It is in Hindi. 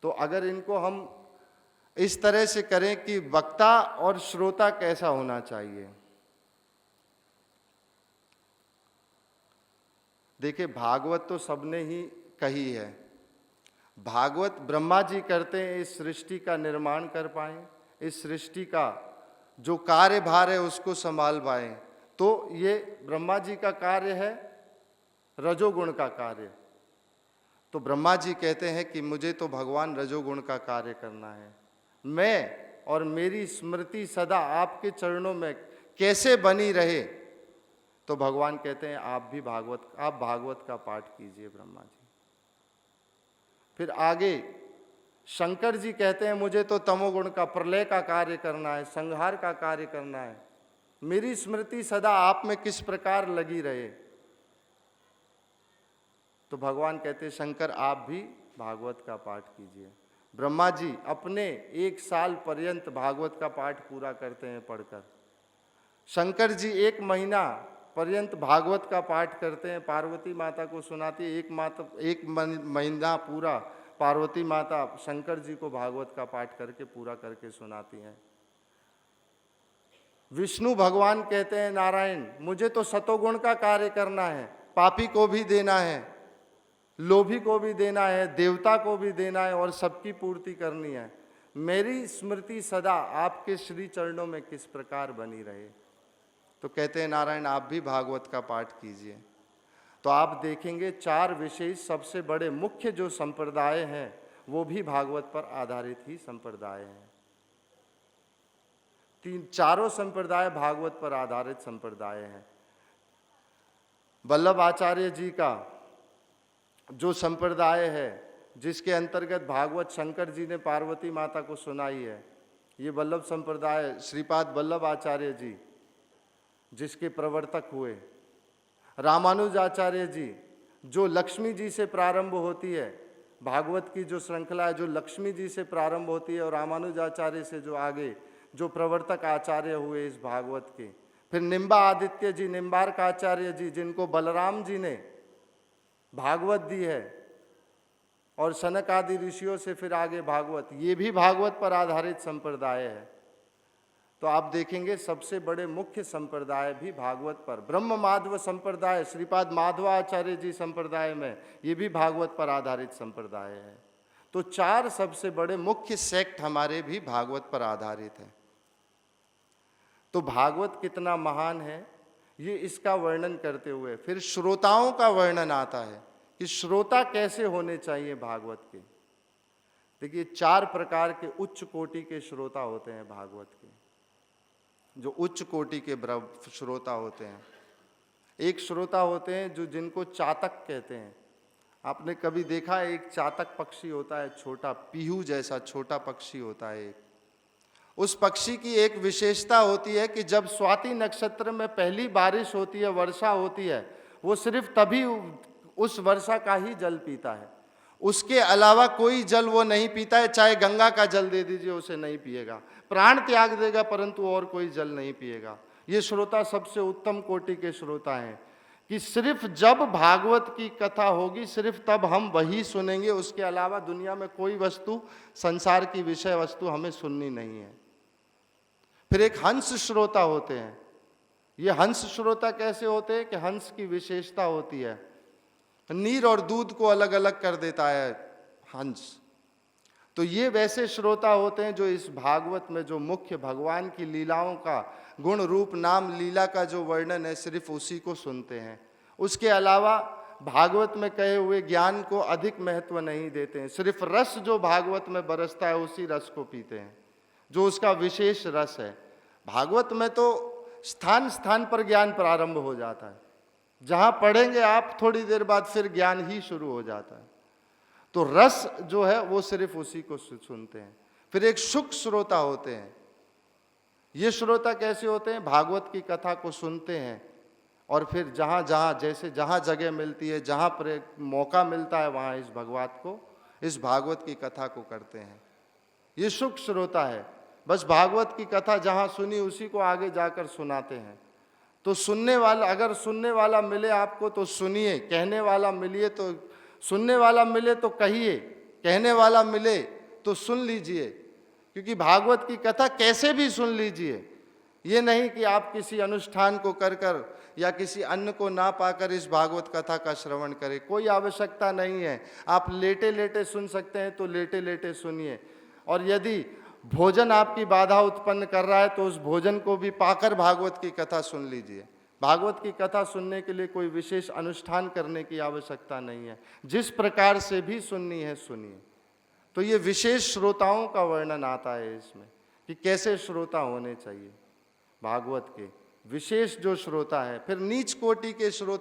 तो अगर इनको हम इस तरह से करें कि वक्ता और श्रोता कैसा होना चाहिए। देखिए, भागवत तो सबने ही कही है। भागवत ब्रह्मा जी करते हैं इस सृष्टि का निर्माण कर पाए, इस सृष्टि का जो कार्यभार है उसको संभाल पाए। तो ये ब्रह्मा जी का कार्य है, रजोगुण का कार्य। तो ब्रह्मा जी कहते हैं कि मुझे तो भगवान रजोगुण का कार्य करना है। मैं और मेरी स्मृति सदा आपके चरणों में कैसे बनी रहे। तो भगवान कहते हैं आप भागवत का पाठ कीजिए ब्रह्मा जी। फिर आगे शंकर जी कहते हैं मुझे तो तमोगुण का, प्रलय का कार्य करना है, संहार का कार्य करना है। मेरी स्मृति सदा आप में किस प्रकार लगी रहे। तो भगवान कहते हैं शंकर आप भी भागवत का पाठ कीजिए। ब्रह्मा जी अपने 1 साल पर्यंत भागवत का पाठ पूरा करते हैं पढ़कर। शंकर जी 1 महीना पर्यंत भागवत का पाठ करते हैं, पार्वती माता को सुनाती है। 1 महीना पूरा पार्वती माता शंकर जी को भागवत का पाठ करके पूरा करके सुनाती हैं। विष्णु भगवान कहते हैं नारायण मुझे तो सतोगुण का कार्य करना है, पापी को भी देना है, लोभी को भी देना है, देवता को भी देना है और सबकी पूर्ति करनी है। मेरी स्मृति सदा आपके श्री चरणों में किस प्रकार बनी रहे। तो कहते हैं नारायण आप भी भागवत का पाठ कीजिए। तो आप देखेंगे 4 विशेष सबसे बड़े मुख्य जो संप्रदाय हैं वो भी भागवत पर आधारित ही संप्रदाय हैं। चारों संप्रदाय भागवत पर आधारित संप्रदाय हैं। वल्लभ आचार्य जी का जो संप्रदाय है जिसके अंतर्गत भागवत शंकर जी ने पार्वती माता को सुनाई है, ये वल्लभ संप्रदाय श्रीपाद वल्लभ आचार्य जी जिसके प्रवर्तक हुए। रामानुजाचार्य जी जो लक्ष्मी जी से प्रारंभ होती है, भागवत की जो श्रृंखला है जो लक्ष्मी जी से प्रारंभ होती है और रामानुजाचार्य से जो आगे जो प्रवर्तक आचार्य हुए इस भागवत के। फिर निम्बा आदित्य जी, निम्बार्क आचार्य जी जिनको बलराम जी ने भागवत दी है और सनक आदि ऋषियों से फिर आगे भागवत, ये भी भागवत पर आधारित संप्रदाय है। तो आप देखेंगे सबसे बड़े मुख्य संप्रदाय भी भागवत पर। ब्रह्म माधव संप्रदाय श्रीपाद माधवाचार्य जी संप्रदाय में ये भी भागवत पर आधारित संप्रदाय है। तो 4 सबसे बड़े मुख्य सेक्ट हमारे भी भागवत पर आधारित है। तो भागवत कितना महान है ये इसका वर्णन करते हुए फिर श्रोताओं का वर्णन आता है कि श्रोता कैसे होने चाहिए भागवत के। देखिए 4 प्रकार के उच्च कोटि के श्रोता होते हैं भागवत के, जो उच्च कोटि के श्रोता होते हैं। एक श्रोता होते हैं जो जिनको चातक कहते हैं। आपने कभी देखा है एक चातक पक्षी होता है, छोटा पीहू जैसा छोटा पक्षी होता है एक। उस पक्षी की एक विशेषता होती है कि जब स्वाति नक्षत्र में पहली बारिश होती है, वर्षा होती है, वो सिर्फ तभी उस वर्षा का ही जल पीता है। उसके अलावा कोई जल वो नहीं पीता है। चाहे गंगा का जल दे दीजिए उसे नहीं पिएगा, प्राण त्याग देगा परंतु और कोई जल नहीं पिएगा। ये श्रोता सबसे उत्तम कोटि के श्रोता हैं कि सिर्फ जब भागवत की कथा होगी सिर्फ तब हम वही सुनेंगे, उसके अलावा दुनिया में कोई वस्तु, संसार की विषय वस्तु हमें सुननी नहीं है। फिर एक हंस श्रोता होते हैं। ये हंस श्रोता कैसे होते हैं कि हंस की विशेषता होती है नीर और दूध को अलग अलग कर देता है हंस। तो ये वैसे श्रोता होते हैं जो इस भागवत में जो मुख्य भगवान की लीलाओं का गुण रूप नाम लीला का जो वर्णन है सिर्फ उसी को सुनते हैं। उसके अलावा भागवत में कहे हुए ज्ञान को अधिक महत्व नहीं देते हैं। सिर्फ रस जो भागवत में बरसता है उसी रस को पीते हैं जो उसका विशेष रस है। भागवत में तो स्थान स्थान पर ज्ञान प्रारंभ हो जाता है। जहाँ पढ़ेंगे आप थोड़ी देर बाद फिर ज्ञान ही शुरू हो जाता है। तो रस जो है वो सिर्फ उसी को सुनते हैं। फिर एक शुक श्रोता होते हैं। ये श्रोता कैसे होते हैं? भागवत की कथा को सुनते हैं और फिर जहाँ जहाँ जैसे जहाँ जगह मिलती है, जहाँ पर मौका मिलता है वहाँ इस भागवत की कथा को करते हैं। ये शुक श्रोता है। बस भागवत की कथा जहाँ सुनी उसी को आगे जाकर सुनाते हैं। तो सुनने वाला, अगर सुनने वाला मिले आपको तो सुनिए, कहने वाला मिले तो सुनने वाला मिले तो कहिए, कहने वाला मिले तो सुन लीजिए, क्योंकि भागवत की कथा कैसे भी सुन लीजिए। ये नहीं कि आप किसी अनुष्ठान को कर कर या किसी अन्न को ना पाकर इस भागवत कथा का श्रवण करें, कोई आवश्यकता नहीं है। आप लेटे लेटे सुन सकते हैं तो लेटे लेटे सुनिए, और यदि भोजन आपकी बाधा उत्पन्न कर रहा है तो उस भोजन को भी पाकर भागवत की कथा सुन लीजिए। भागवत की कथा सुनने के लिए कोई विशेष अनुष्ठान करने की आवश्यकता नहीं है, जिस प्रकार से भी सुननी है सुनिए। तो ये विशेष श्रोताओं का वर्णन आता है इसमें कि कैसे श्रोता होने चाहिए भागवत के, विशेष जो श्रोता है। फिर नीच कोटि के श्रोता